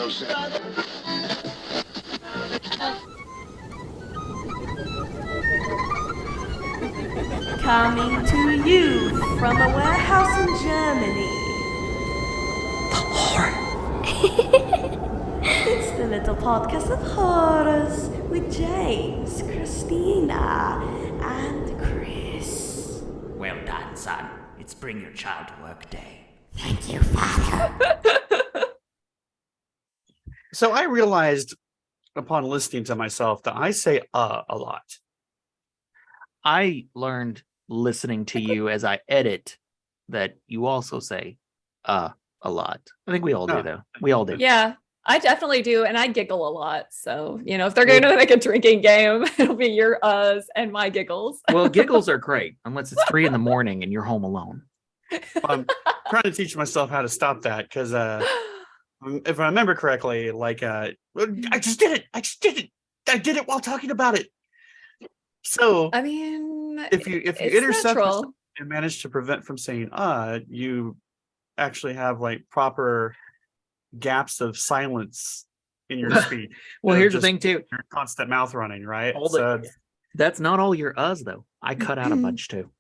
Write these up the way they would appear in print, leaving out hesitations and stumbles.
Coming to you from a warehouse in Germany. The horror. It's the little podcast of horrors with James, Christina, and Chris. Well done, son. It's bring your child to work day. Thank you, Father. So I realized upon listening to myself that I say a lot. I learned listening to you as I edit that you also say a lot. I think we all do, though. We all do. Yeah, I definitely do. And I giggle a lot. So, if they're going to make a drinking game, it'll be your uhs and my giggles. Well, giggles are great unless it's 3 a.m. and you're home alone. I'm trying to teach myself how to stop that because if I remember correctly, I just did it. I did it while talking about it. So I mean, if you intercept and manage to prevent from saying you actually have proper gaps of silence in your speech. Well, here's the thing too. Your constant mouth running, right? That's not all your uhs though. I cut out a bunch too.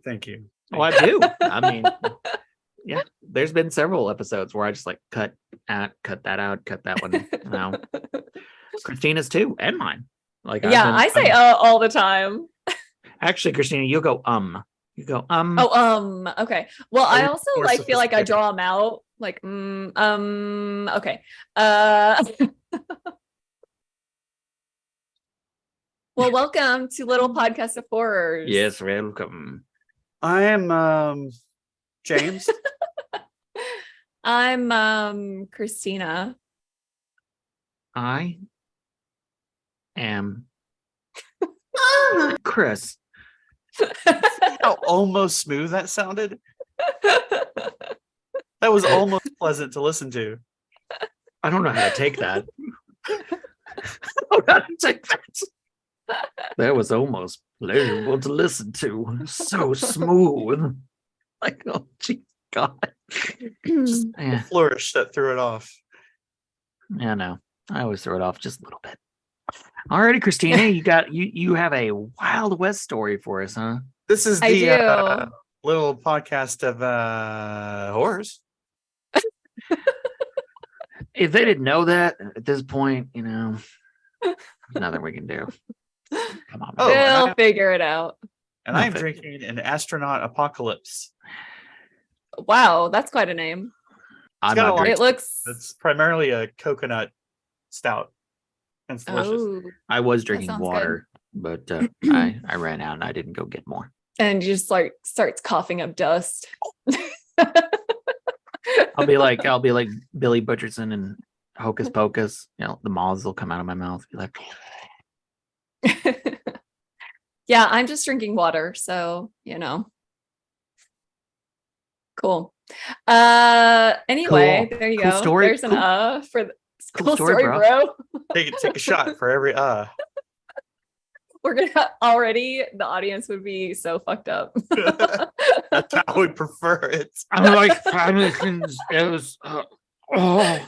Thank you. Oh, I do. I mean, yeah, there's been several episodes where I just cut that out, cut that one. Christina's too, and mine. I say all the time. Actually, Christina, you go You go Okay. Well, I also feel like I draw them out. Okay. Well, welcome to Little Podcast of Horrors. Yes, welcome. I am James. I'm Christina. I am Chris. How almost smooth that sounded. That was almost pleasant to listen to. I don't know how to take that. I don't know how to take that. That was almost pleasurable to listen to. So smooth. Oh, geez, God. Just a flourish that threw it off. Yeah, no. I always throw it off just a little bit. Alrighty, Christina, you have a Wild West story for us, huh? This is the little podcast of horrors. If they didn't know that at this point, nothing we can do. Come on, they'll figure it out. And I'm drinking an astronaut apocalypse. Wow, that's quite a name. It's primarily a coconut stout. It's delicious. Oh, I was drinking water, but I ran out and I didn't go get more. And you just starts coughing up dust. I'll be like Billy Butcherson and Hocus Pocus. The moths will come out of my mouth. Be like, yeah, I'm just drinking water, so cool. Anyway, there you cool go. Story. There's an for the cool story, bro. Take a shot for every We're gonna already. The audience would be so fucked up. That's how we prefer it. I'm like, it was. All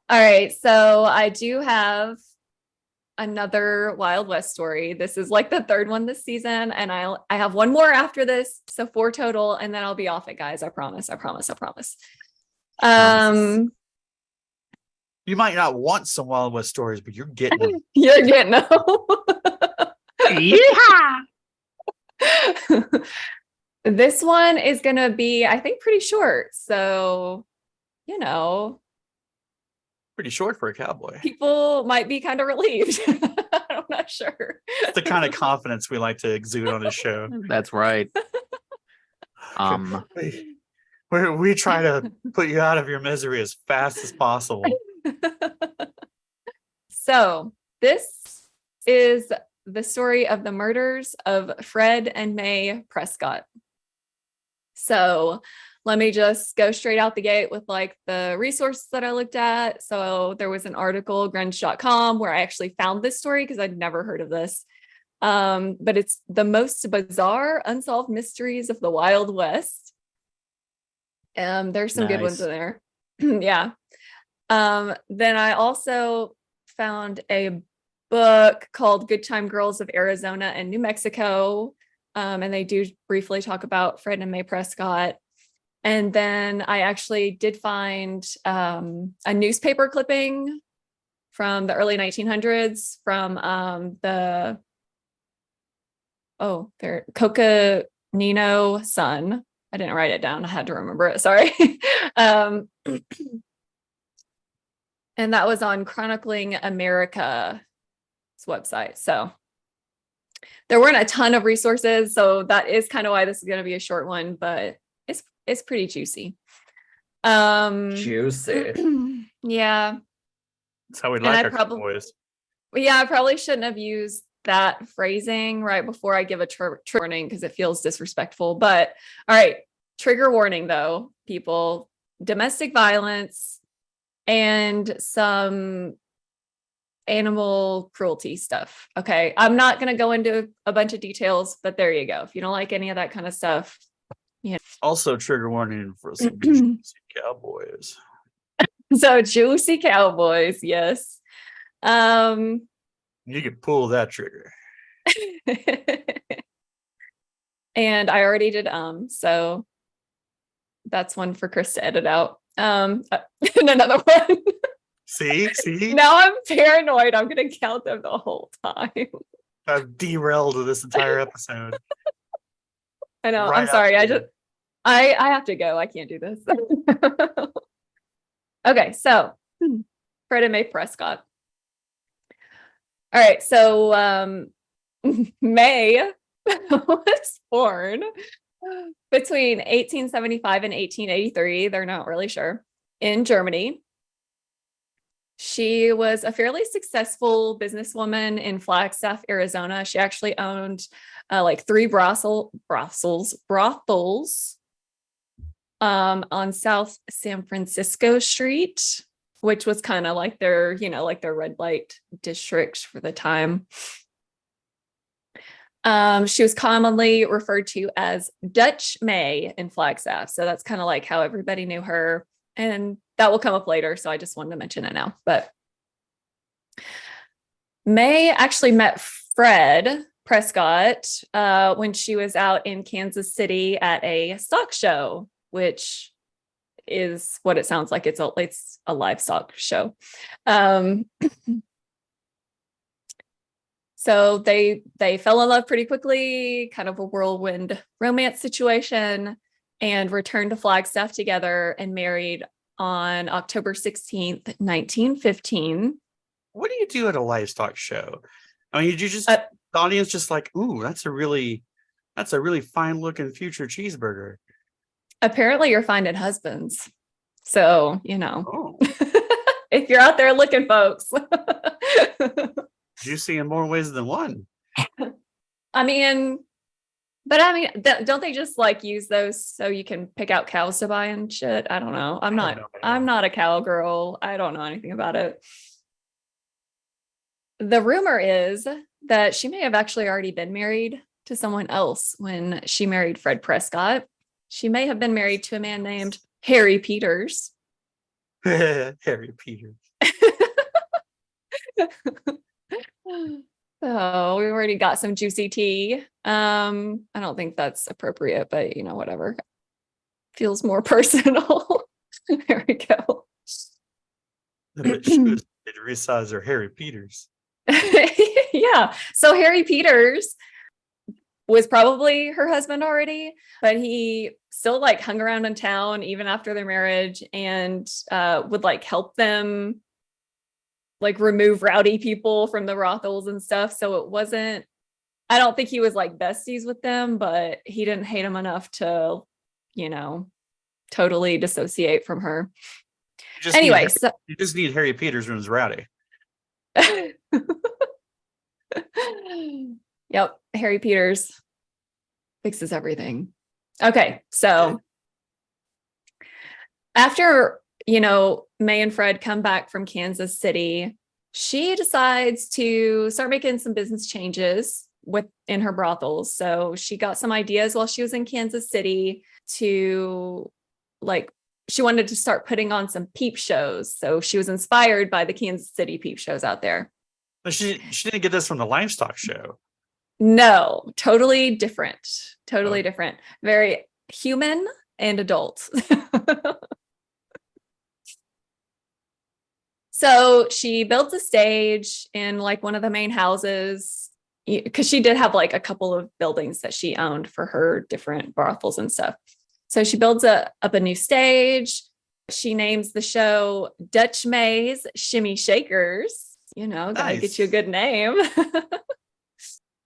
right, so I do have another Wild West story. This is the third one this season, and I have one more after this, so 4 total, and then I'll be off it, guys. I promise. You might not want some Wild West stories, but you're getting them. You're getting them. Yeah. This one is gonna be, I think, pretty short. So, pretty short for a cowboy. People might be kind of relieved. I'm not sure. It's the kind of confidence we like to exude on this show. That's right. We try to put you out of your misery as fast as possible. So this is the story of the murders of Fred and May Prescott. So let me just go straight out the gate with the resources that I looked at. So there was an article, grunge.com, where I actually found this story because I'd never heard of this. But it's the most bizarre unsolved mysteries of the Wild West. There's some good ones Nice. in there. Yeah. Then I also found a book called Good Time Girls of Arizona and New Mexico. And they do briefly talk about Fred and May Prescott. And then I actually did find a newspaper clipping from the early 1900s from their Coconino Sun. I didn't write it down. I had to remember it. Sorry. And that was on Chronicling America's website. So there weren't a ton of resources. So that is kind of why this is going to be a short one, but it's pretty juicy. Juicy. Yeah. That's how we And like I our probably- cowboys. Yeah, I probably shouldn't have used that phrasing right before I give a trigger warning because it feels disrespectful. But all right, trigger warning though, people, domestic violence and some animal cruelty stuff. Okay, I'm not going to go into a bunch of details, but there you go. If you don't like any of that kind of stuff. Also, trigger warning for some juicy cowboys. So juicy cowboys, yes. You can pull that trigger. And I already did so that's one for Chris to edit out. And another one. See? Now I'm paranoid. I'm gonna count them the whole time. I've derailed this entire episode. I know. Right I'm sorry. after. I have to go. I can't do this. Okay, so Fred and May Prescott. All right, so May was born between 1875 and 1883. They're not really sure. In Germany. She was a fairly successful businesswoman in Flagstaff, Arizona. She actually owned like 3 brothels on South San Francisco Street, which was kind of like their, like their red light district for the time. She was commonly referred to as Dutch May in Flagstaff. So that's kind of like how everybody knew her. And that will come up later. So I just wanted to mention it now. But May actually met Fred Prescott when she was out in Kansas City at a stock show, which is what it sounds like. It's a livestock show. So they fell in love pretty quickly, kind of a whirlwind romance situation, and returned to Flagstaff together and married on October 16th, 1915. What do you do at a livestock show? I mean, you just the audience just like, ooh, that's a really fine looking future cheeseburger. Apparently you're finding husbands. So, Oh, if you're out there looking, folks. juicy in more ways than one. Don't they just like use those so you can pick out cows to buy and shit? I don't know. I'm not a cowgirl. I don't know anything about it. The rumor is that she may have actually already been married to someone else when she married Fred Prescott. She may have been married to a man named Harry Peters. Harry Peters. So we already got some juicy tea. I don't think that's appropriate, but whatever. Feels more personal. There we go. But she was to resize her Harry Peters. Yeah. So Harry Peters was probably her husband already, but he still like hung around in town even after their marriage and would like help them like remove rowdy people from the brothels and stuff. So I don't think he was like besties with them, but he didn't hate them enough to, totally dissociate from her. Anyway, You just need Harry Peters when it's rowdy. Yep, Harry Peters fixes everything. Okay, so after May and Fred come back from Kansas City, she decides to start making some business changes in her brothels. So she got some ideas while she was in Kansas City to like she wanted to start putting on some peep shows. So she was inspired by the Kansas City peep shows out there. But she didn't get this from the livestock show. No, totally different. Totally Oh. different. Very human and adult. So she builds a stage in like one of the main houses because she did have like a couple of buildings that she owned for her different brothels and stuff. So she builds up a new stage. She names the show Dutch May's Shimmy Shakers. You know, gotta Nice. get you a good name.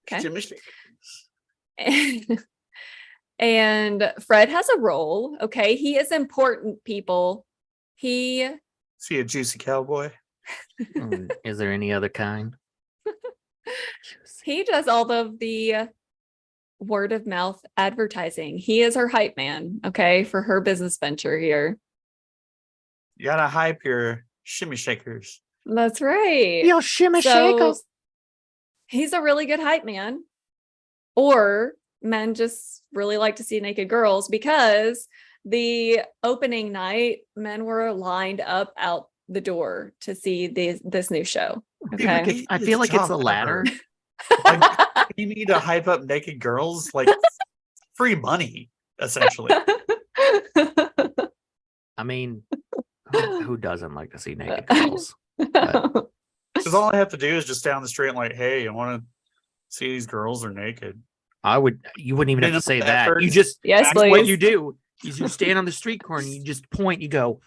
Okay. Jimmy Shakers. And Fred has a role. Okay. He is important, people. He See a juicy cowboy. Is there any other kind? does all of the word of mouth advertising. He is her hype man, okay, for her business venture here. You gotta hype your shimmy shakers. That's right. Yo, shimmy So, shakers. he's a really good hype man. Or men just really like to see naked girls because the opening night, men were lined up out the door to see this new show. Okay. I feel like it's the latter. Like, you need to hype up naked girls, like free money, essentially. I mean, who doesn't like to see naked girls? But Because all I have to do is just stay on the street and like, hey, I want to see these girls are naked. you wouldn't even have to say that. Effort. You just, Yes, that's what please. you do. Is you stand on the street corner and you just point, you go,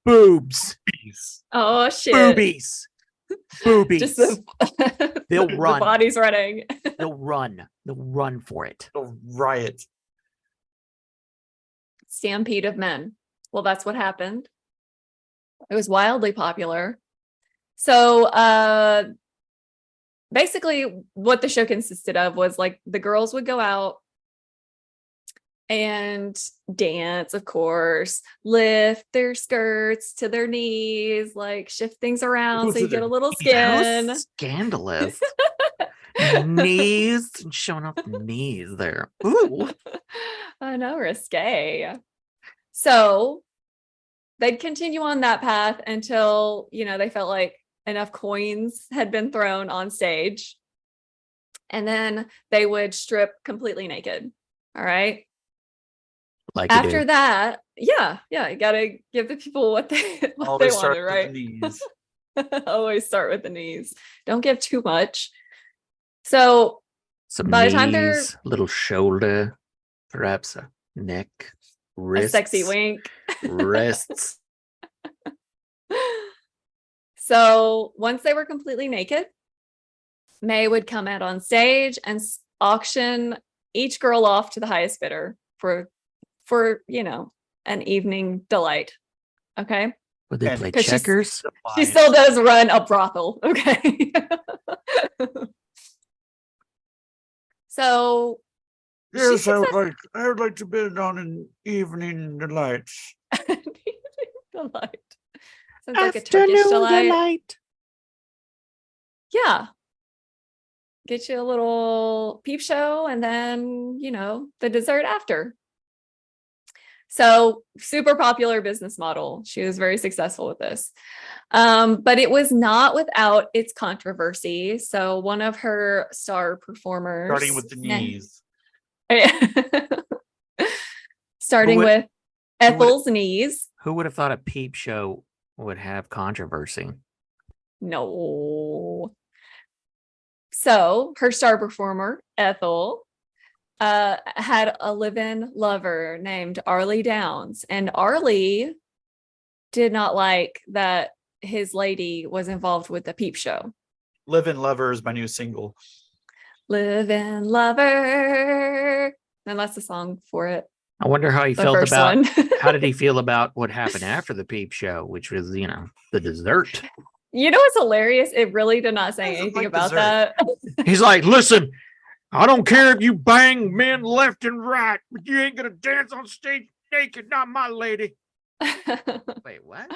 boobs, Jeez. Oh shit. boobies, boobies. Just the, They'll the run. body's running. They'll run for it. A riot. Stampede of men. Well, that's what happened. It was wildly popular. So basically what the show consisted of was like the girls would go out and dance, of course, lift their skirts to their knees, like shift things around Ooh, so to you get their a little How skin. scandalous. Knees, showing off the knees there. Ooh. I know, risque. So they'd continue on that path until, you know, they felt like enough coins had been thrown on stage. And then they would strip completely naked. All right. Like you After do. that, yeah, you gotta give the people what they Always they start wanted, with right? the knees. Always start with the knees. Don't give too much. So Some by the knees, time they're little shoulder, perhaps a neck, a wrists, sexy wink. wrists. So once they were completely naked, May would come out on stage and auction each girl off to the highest bidder for you know, an evening delight. Okay. Would they And play 'cause she's- checkers? She still does run a brothel. Okay. So Yes, she's I would like to bid on an evening delight. delight. Sounds like a Turkish delight. Yeah. Get you a little peep show and then, you know, the dessert after. So super popular business model. She was very successful with this. But it was not without its controversy. So one of her star performers. Starting with the knees. Starting Who would- with Ethel's knees. Who would have thought a peep show would have controversy? No. So her star performer, Ethel, had a live-in lover named Arlie Downs. And Arlie did not like that his lady was involved with the peep show. Live in Lover is my new single. Live-in lover. And that's the song for it. I wonder how he The felt first about one. how did he feel about what happened after the peep show, which was, you know, the dessert. You know what's hilarious? It really did not say Doesn't anything like about dessert. that. He's like, listen, I don't care if you bang men left and right, but you ain't gonna dance on stage naked, not my lady. Wait, what?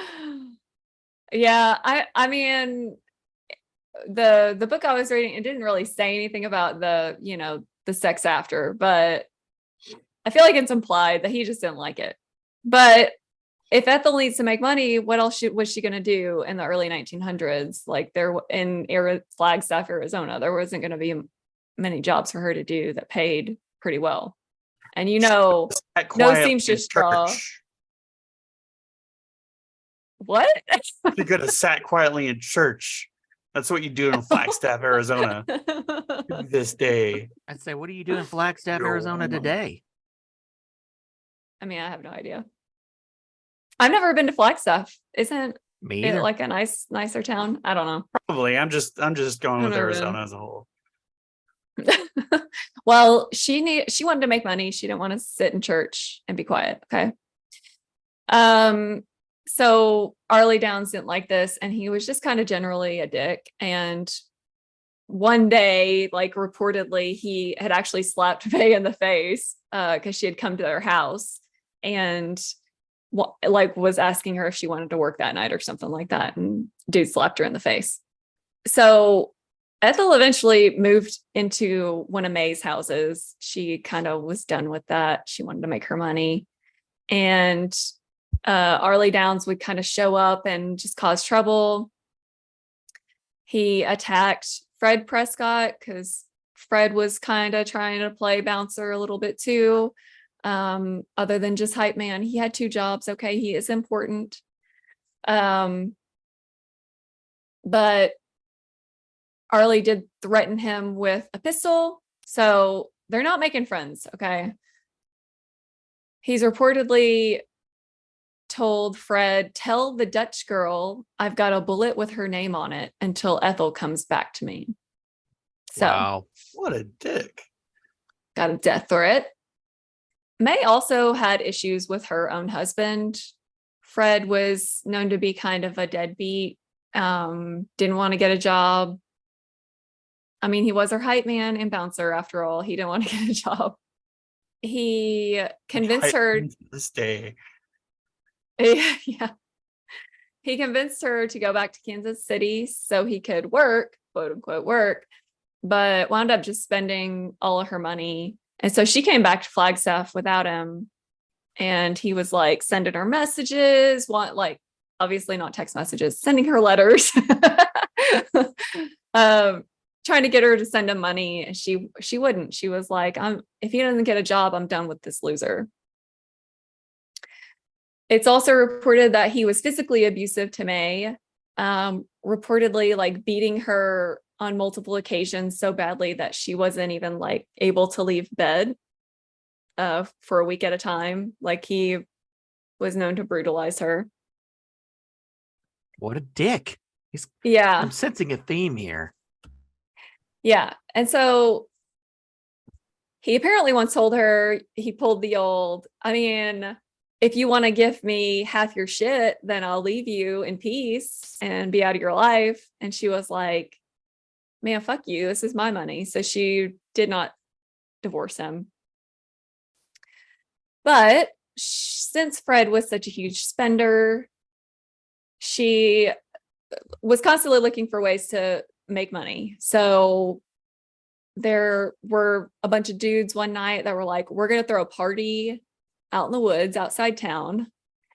Yeah, I mean the book I was reading, it didn't really say anything about the, you know, the sex after, but I feel like it's implied that he just didn't like it. But if Ethel needs to make money, what else was she going to do in the early 1900s? Like in Flagstaff, Arizona, there wasn't going to be many jobs for her to do that paid pretty well. And no seamstress draw. What? You could have sat quietly in church. That's what you do in Flagstaff, Arizona. This day. I'd say, what do you do in Flagstaff, Arizona today? I mean, I have no idea. I've never been to Flagstaff. Isn't it like a nicer town? I don't know. Probably. I'm just going with Arizona as a whole. Well, she wanted to make money. She didn't want to sit in church and be quiet. Okay. So Arlie Downs didn't like this, and he was just kind of generally a dick. And one day, like reportedly, he had actually slapped May in the face because she had come to their house and like was asking her if she wanted to work that night or something like that. And dude slapped her in the face. So Ethel eventually moved into one of May's houses. She kind of was done with that. She wanted to make her money. And Arlie Downs would kind of show up and just cause trouble. He attacked Fred Prescott because Fred was kind of trying to play bouncer a little bit too. Other than just hype man, he had 2 jobs. Okay, he is important. But Arlie did threaten him with a pistol, so they're not making friends. Okay, he's reportedly told Fred, "Tell the Dutch girl I've got a bullet with her name on it until Ethel comes back to me." So, wow, what a dick! Got a death threat. May also had issues with her own husband. Fred was known to be kind of a deadbeat, didn't want to get a job. I mean, he was her hype man and bouncer after all. He didn't want to get a job. He convinced her this day. Yeah. He convinced her to go back to Kansas City so he could work, quote unquote work, but wound up just spending all of her money. And so she came back to Flagstaff without him. And he was like sending her messages, obviously not text messages, sending her letters, trying to get her to send him money. And she wouldn't. She was like, if he doesn't get a job, I'm done with this loser. It's also reported that he was physically abusive to May, reportedly like beating her on multiple occasions so badly that she wasn't even like able to leave bed for a week at a time. Like he was known to brutalize her. What a dick. Yeah. I'm sensing a theme here. Yeah. And so he apparently once told her, he pulled the old, if you want to give me half your shit, then I'll leave you in peace and be out of your life. And she was like, man, fuck you. This is my money. So she did not divorce him. But since Fred was such a huge spender, she was constantly looking for ways to make money. So there were a bunch of dudes one night that were like, we're going to throw a party out in the woods outside town,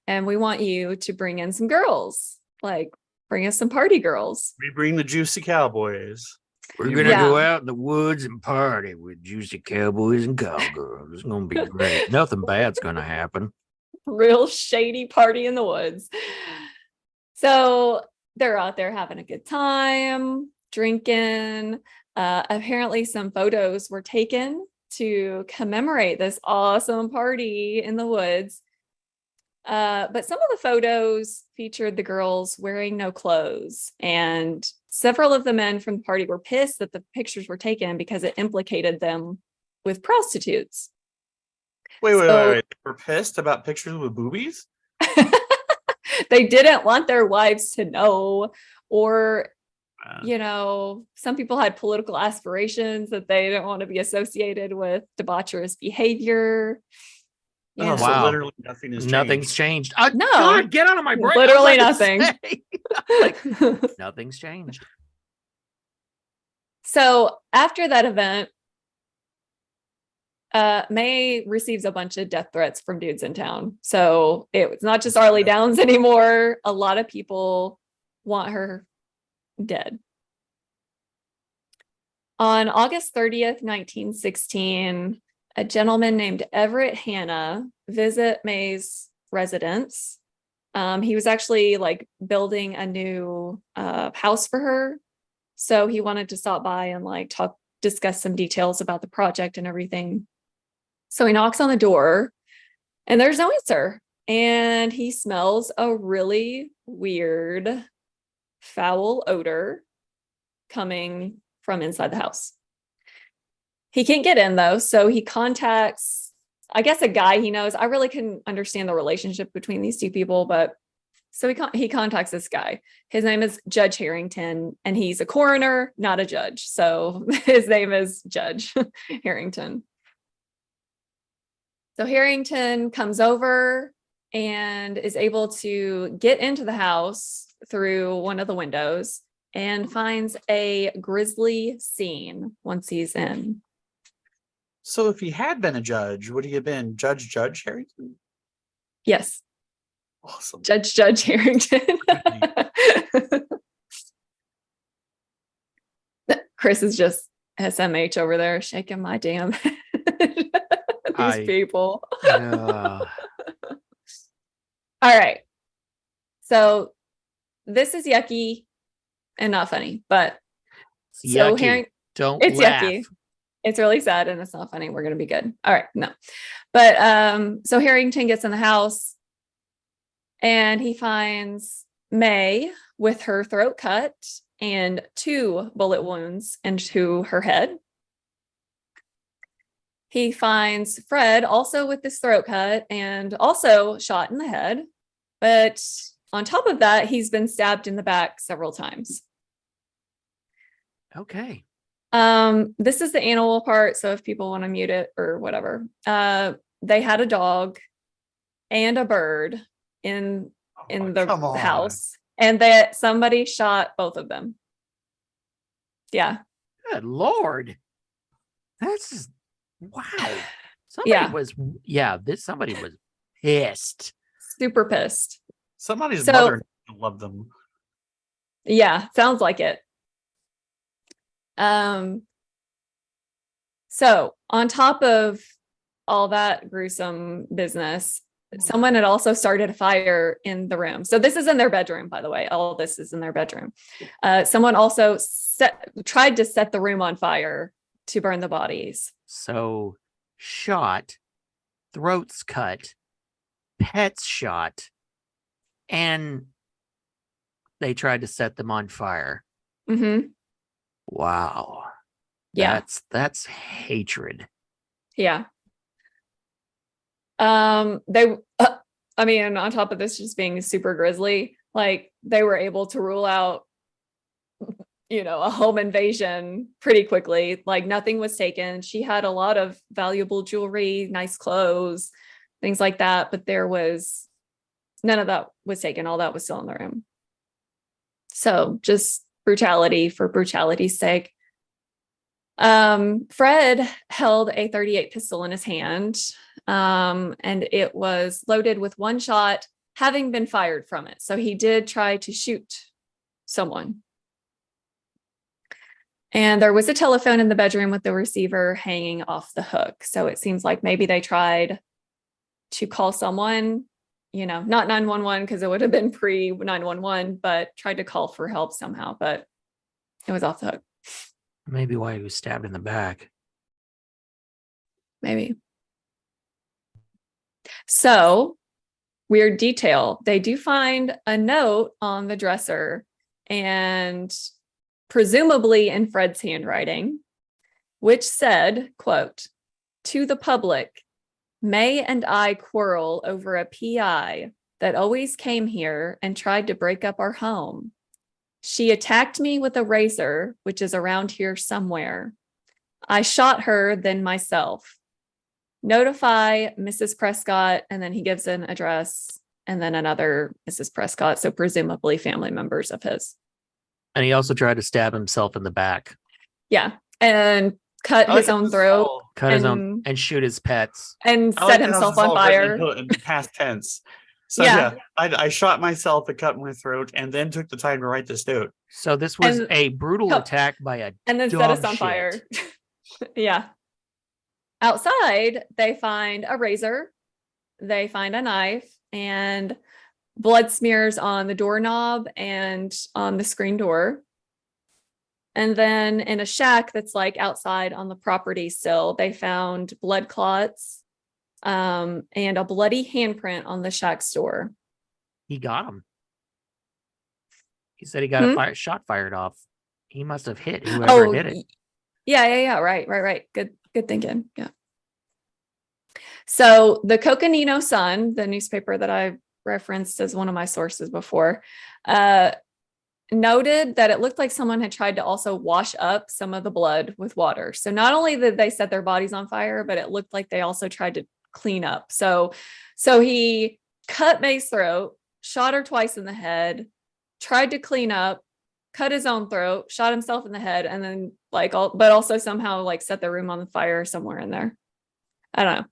and we want you to bring in some girls, like bring us some party girls. We bring the JUICY COWBOYs. We're gonna go out in the woods and party with JUICY cowboys and cowgirls. It's gonna be great. Nothing bad's gonna happen. Real shady party in the woods. So they're out there having a good time, drinking. Apparently some photos were taken to commemorate this awesome party in the woods. But some of the photos featured the girls wearing no clothes, and several of the men from the party were pissed that the pictures were taken because it implicated them with prostitutes. Wait. They were pissed about pictures with boobies? They didn't want their wives to know, or some people had political aspirations that they didn't want to be associated with debaucherous behavior. Oh, so wow. literally nothing has changed. Nothing's changed. No. God, get out of my brain. Literally nothing. Nothing's changed. So after that event, May receives a bunch of death threats from dudes in town. So it's not just Arlie Downs anymore. A lot of people want her dead. On August 30th, 1916, a gentleman named Everett Hanna visit May's residence. He was actually like building a new house for her. So he wanted to stop by and like discuss some details about the project and everything. So he knocks on the door and there's no answer. And he smells a really weird, foul odor coming from inside the house. He can't get in though. So he contacts, I guess, a guy he knows. I really couldn't understand the relationship between these two people, but so he contacts this guy. His name is Judge Harrington, and he's a coroner, not a judge. So his name is Judge Harrington. So Harrington comes over and is able to get into the house through one of the windows and finds a grisly scene once he's in. So if he had been a judge, would he have been Judge Harrington? Yes. Awesome. Judge Harrington. Chris is just SMH over there shaking my damn head. These people. Yeah. All right. So this is yucky and not funny, but so Yucky. Don't it's laugh. yucky. It's really sad and it's not funny. We're going to be good. All right. No. But so Harrington gets in the house and he finds May with her throat cut and 2 bullet wounds into her head. He finds Fred also with this throat cut and also shot in the head. But on top of that, he's been stabbed in the back several times. Okay. This is the animal part. So if people want to mute it or whatever, they had a dog and a bird in the house, and that somebody shot both of them. Yeah. Good Lord. That's just, wow. Somebody was pissed. Super pissed. Somebody's mother loved them. Yeah, sounds like it. So on top of all that gruesome business, someone had also started a fire in the room. So this is in their bedroom, by the way. All this is in their bedroom. Someone also tried to set the room on fire to burn the bodies. So shot, throats cut, pets shot, and they tried to set them on fire. Mm-hmm. Wow. Yeah. That's hatred. Yeah. On top of this just being super grisly, like they were able to rule out, a home invasion pretty quickly. Like nothing was taken. She had a lot of valuable jewelry, nice clothes, things like that. But none of that was taken. All that was still in the room. So just brutality for brutality's sake. Fred held a .38 pistol in his hand, and it was loaded with one shot having been fired from it. So he did try to shoot someone. And there was a telephone in the bedroom with the receiver hanging off the hook. So it seems like maybe they tried to call someone, not 911 because it would have been pre-911, but tried to call for help somehow, but it was off the hook. Maybe why he was stabbed in the back. Maybe. So, weird detail. They do find a note on the dresser, and presumably in Fred's handwriting, which said, quote, "To the public, May and I quarrel over a PI that always came here and tried to break up our home. She attacked me with a razor, which is around here somewhere. I shot her, then myself. Notify Mrs. Prescott," and then he gives an address and then another Mrs. Prescott, so presumably family members of his. And he also tried to stab himself in the back. Yeah, and cut his own throat. Cut his own and and shoot his pets. and I like set that himself it's on all written fire. in past tense. So Yeah. I shot myself and cut my throat, and then took the time to write this note. So this was And- a brutal Yep. attack by a And then set dumb us on shit. fire. Yeah. Outside, they find a razor, they find a knife, and blood smears on the doorknob and on the screen door. And then in a shack that's like outside on the property still, they found blood clots and a bloody handprint on the shack's door. He got him. He said he got Hmm? a shot fired off. He must have hit whoever did it. Yeah. Right. Good thinking. Yeah. So the Coconino Sun, the newspaper that I referenced as one of my sources before, noted that it looked like someone had tried to also wash up some of the blood with water. So not only did they set their bodies on fire, but it looked like they also tried to clean up. So he cut May's throat, shot her twice in the head, tried to clean up, cut his own throat, shot himself in the head, and then but also somehow like set the room on fire somewhere in there. I don't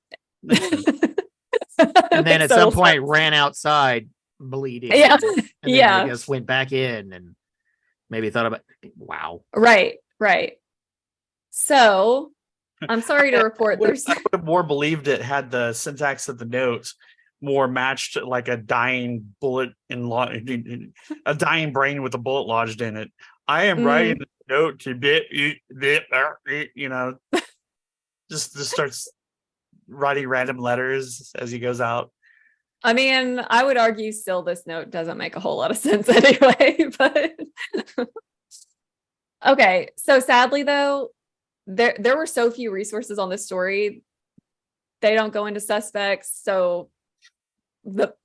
know. And then at some point ran outside bleeding. Yeah. And then Yeah. I guess went back in and maybe thought about, wow. Right. So I'm sorry to report there's I would have more believed it had the syntax of the notes more matched like a dying bullet a dying brain with a bullet lodged in it. I am writing a note to just starts writing random letters as he goes out. I mean, I would argue still this note doesn't make a whole lot of sense anyway, but okay. So sadly though, there were so few resources on this story. They don't go into suspects. So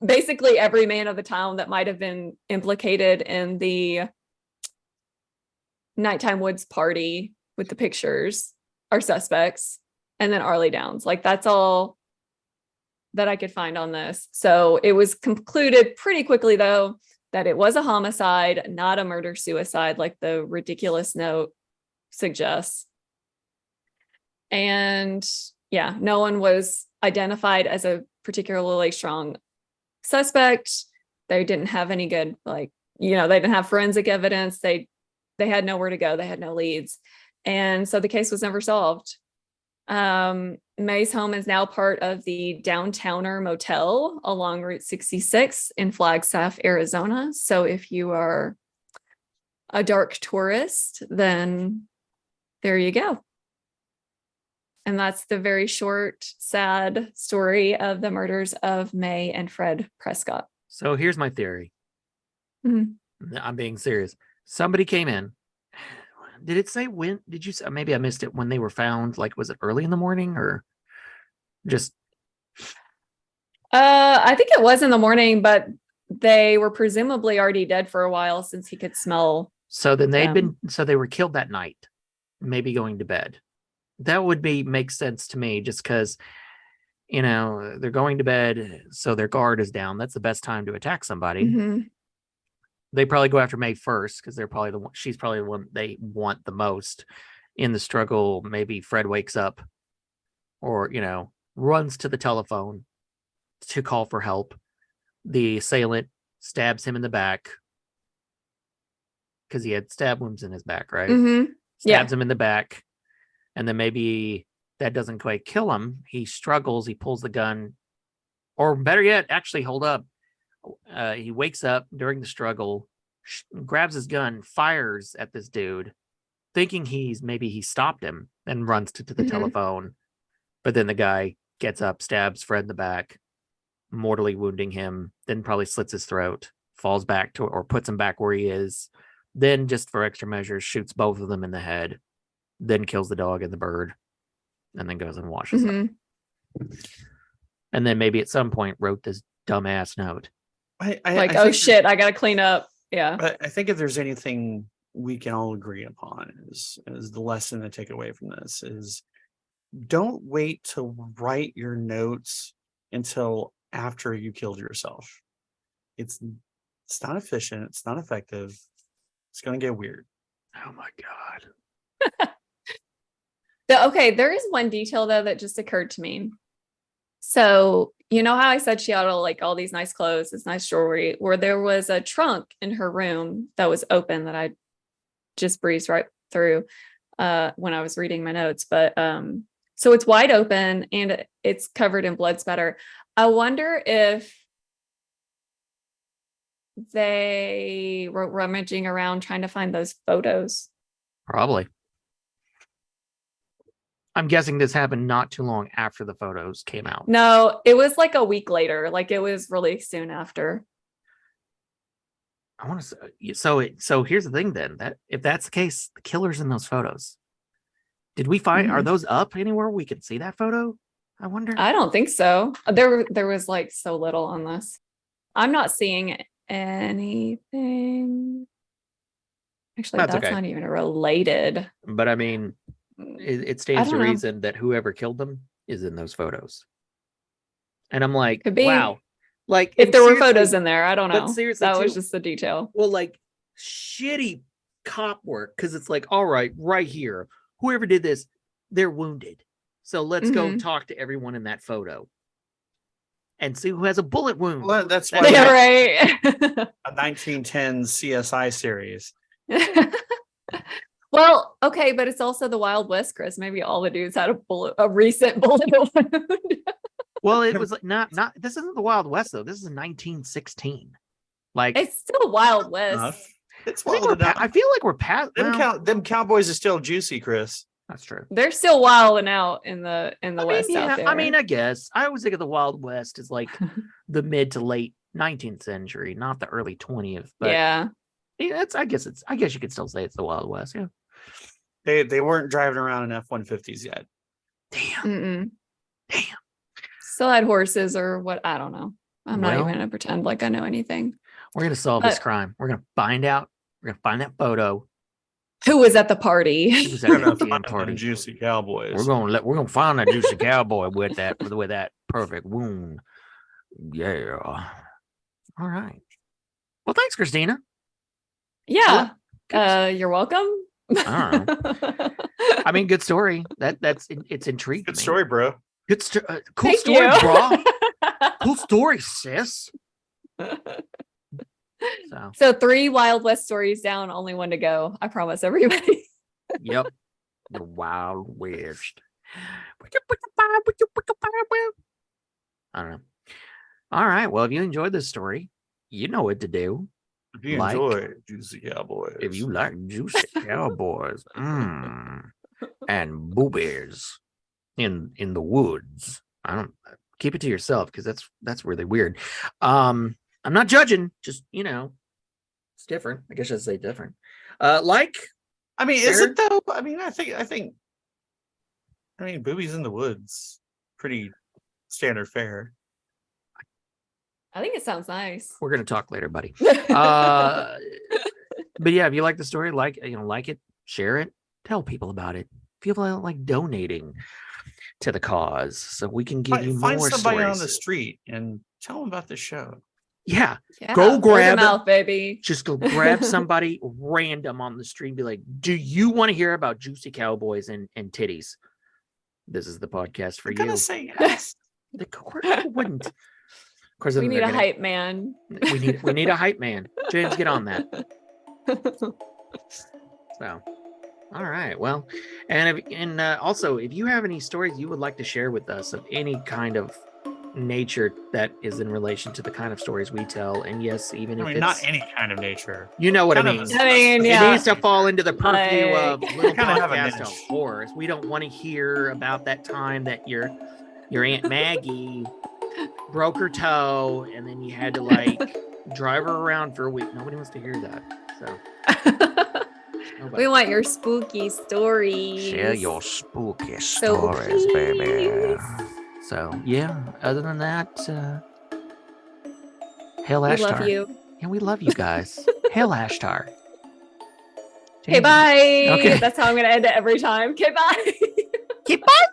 basically every man of the town that might have been implicated in the nighttime woods party with the pictures are suspects. And then Arley Downs, like that's all that I could find on this. So it was concluded pretty quickly though, that it was a homicide, not a murder-suicide, like the ridiculous note suggests. And yeah, no one was identified as a particularly strong suspect. They didn't have any good, they didn't have forensic evidence. They had nowhere to go. They had no leads. And so the case was never solved. May's home is now part of the Downtowner Motel along Route 66 in Flagstaff, Arizona. So if you are a dark tourist, then there you go. And that's the very short, sad story of the murders of May and Fred Prescott. So here's my theory. Mm-hmm. I'm being serious. Somebody came in. Did it say when? Did you say? Maybe I missed it when they were found. Like, was it early in the morning or just? I think it was in the morning, but they were presumably already dead for a while since he could smell. So then they were killed that night, maybe going to bed. That would make sense to me just because, they're going to bed. So their guard is down. That's the best time to attack somebody. Mm-hmm. They probably go after May first because she's probably the one they want the most in the struggle. Maybe Fred wakes up or, runs to the telephone to call for help. The assailant stabs him in the back because he had stab wounds in his back, right? Mm-hmm. Stabs him in the back. And then maybe that doesn't quite kill him. He struggles. He pulls the gun. Or better yet, actually, hold up. He wakes up during the struggle, grabs his gun, fires at this dude, thinking he stopped him, and runs to the telephone. But then the guy gets up, stabs Fred in the back, mortally wounding him, then probably slits his throat, falls back or puts him back where he is. Then, just for extra measures, shoots both of them in the head, then kills the dog and the bird, and then goes and washes up. And then maybe at some point wrote this dumbass note. I shit, I gotta clean up. Yeah. But I think if there's anything we can all agree upon is the lesson to take away from this is don't wait to write your notes until after you killed yourself. It's not efficient. It's not effective. It's going to get weird. Oh my God. Okay, there is one detail though that just occurred to me. So you know how I said she had all these nice clothes, this nice jewelry, where there was a trunk in her room that was open that I just breezed right through when I was reading my notes. But so it's wide open and it's covered in blood spatter. I wonder if they were rummaging around trying to find those photos. Probably. I'm guessing this happened not too long after the photos came out. No, it was like a week later. Like it was really soon after. I want to say, so here's the thing then, that if that's the case, the killer's in those photos. Did we find, are those up anywhere we can see that photo? I wonder. I don't think so. There was like so little on this. I'm not seeing anything. Actually, that's okay. not even related. But I mean, it stands to reason that whoever killed them is in those photos. And I'm like, wow. Like if there were photos in there, I don't know. But seriously, that was just the detail. Well, like shitty cop work, because it's like, all right here, whoever did this, they're wounded. So let's go talk to everyone in that photo and see who has a bullet wound. Well, that's why right. A 1910 CSI series. Well, okay, but it's also the Wild West, Chris. Maybe all the dudes had a recent bullet wound. Well, it was like not. This isn't the Wild West though. This is 1916. Like it's still Wild West. It's wild enough. I feel like we're past them. Cowboys are still juicy, Chris. That's true. They're still wilding out in the West out there. I mean, I guess I always think of the Wild West as like the mid to late 19th century, not the early 20th. But yeah, I guess you could still say it's the Wild West. Yeah. They weren't driving around in F-150s yet. Damn. Still had horses or what? I don't know. I'm not even gonna pretend like I know anything. We're gonna solve this crime. We're gonna find out. We're gonna find that photo. Who was at the party? We're gonna find party. Juicy Cowboys. We're gonna find that juicy cowboy with that perfect wound. Yeah. All right. Well, thanks, Christina. Yeah. You're welcome. I don't know. I mean, good story. It's intriguing. Good story, bro. Cool Thank story, you. bro. Cool story, sis. So 3 Wild West stories down, only 1 to go. I promise everybody. Yep. The Wild West. I don't know. All right. Well, if you enjoyed this story, you know what to do. If you enjoy Juicy Cowboys. If you like Juicy Cowboys and boobies in the woods, I don't keep it to yourself because that's really weird. I'm not judging, just it's different. I guess I'd say different. I mean, is it though? I mean, I think boobies in the woods, pretty standard fare. I think it sounds nice. We're gonna talk later, buddy. But yeah, if you like the story, like it, share it, tell people about it. Feel like donating to the cause, so we can give you more Find somebody stories on the street and tell them about the show. Yeah. Go grab them out, baby. Just go grab somebody random on the street and be like, "Do you want to hear about Juicy Cowboys and titties? This is the podcast for you." I'm gonna say yes. Of course I wouldn't. Of course, we need a hype man. We need a hype man. James, get on that. So, all right. Well, and also, if you have any stories you would like to share with us of any kind of nature that is in relation to the kind of stories we tell, and yes, even if it's not any kind of nature, you know what I mean. Yeah. It needs to fall into the purview of little podcast of horrors. We don't want to hear about that time that your Aunt Maggie broke her toe and then you had to like drive her around for a week. Nobody wants to hear that. So we want your spooky stories. Share your spooky stories, baby. So yeah, other than that, hail Ashtar. We love you. Yeah, we love you guys. Hail Ashtar. Okay, bye. Okay. That's how I'm going to end it every time. Okay, bye. Okay, bye.